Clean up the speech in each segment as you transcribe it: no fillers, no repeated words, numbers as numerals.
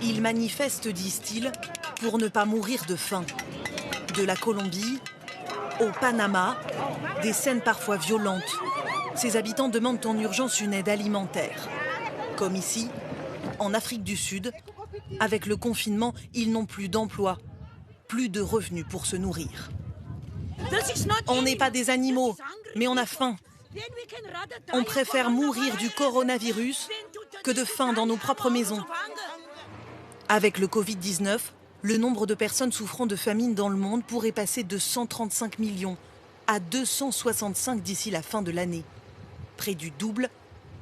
Ils manifestent, disent-ils, pour ne pas mourir de faim. De la Colombie au Panama, des scènes parfois violentes. Ces habitants demandent en urgence une aide alimentaire. Comme ici, en Afrique du Sud, avec le confinement, ils n'ont plus d'emploi, plus de revenus pour se nourrir. On n'est pas des animaux, mais on a faim. On préfère mourir du coronavirus que de faim dans nos propres maisons. Avec le Covid-19, le nombre de personnes souffrant de famine dans le monde pourrait passer de 135 millions à 265 d'ici la fin de l'année. Près du double,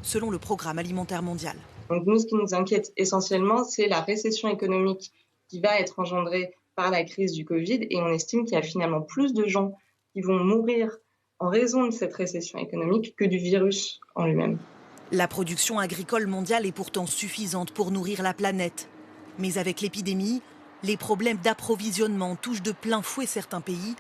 selon le Programme alimentaire mondial. Donc nous, ce qui nous inquiète essentiellement, c'est la récession économique qui va être engendrée par la crise du Covid. Et on estime qu'il y a finalement plus de gens qui vont mourir en raison de cette récession économique que du virus en lui-même. La production agricole mondiale est pourtant suffisante pour nourrir la planète. Mais avec l'épidémie, les problèmes d'approvisionnement touchent de plein fouet certains pays,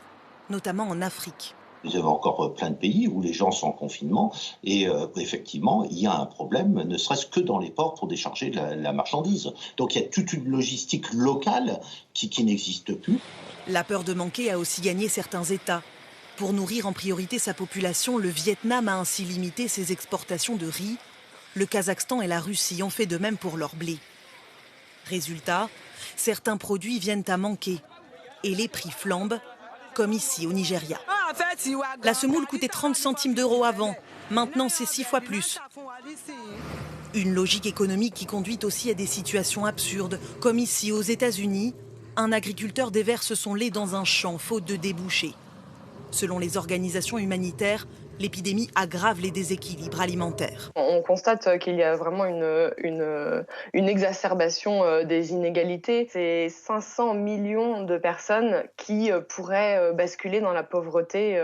notamment en Afrique. Vous avez encore plein de pays où les gens sont en confinement et effectivement, il y a un problème, ne serait-ce que dans les ports pour décharger la marchandise. Donc il y a toute une logistique locale qui n'existe plus. La peur de manquer a aussi gagné certains États. Pour nourrir en priorité sa population, le Vietnam a ainsi limité ses exportations de riz. Le Kazakhstan et la Russie ont fait de même pour leur blé. Résultat, certains produits viennent à manquer et les prix flambent, comme ici au Nigeria. La semoule coûtait 30 centimes d'euros avant, maintenant c'est 6 fois plus. Une logique économique qui conduit aussi à des situations absurdes, comme ici aux États-Unis, un agriculteur déverse son lait dans un champ faute de débouchés. Selon les organisations humanitaires, l'épidémie aggrave les déséquilibres alimentaires. On constate qu'il y a vraiment une exacerbation des inégalités. C'est 500 millions de personnes qui pourraient basculer dans la pauvreté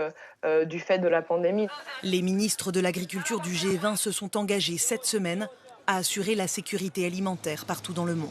du fait de la pandémie. Les ministres de l'agriculture du G20 se sont engagés cette semaine à assurer la sécurité alimentaire partout dans le monde.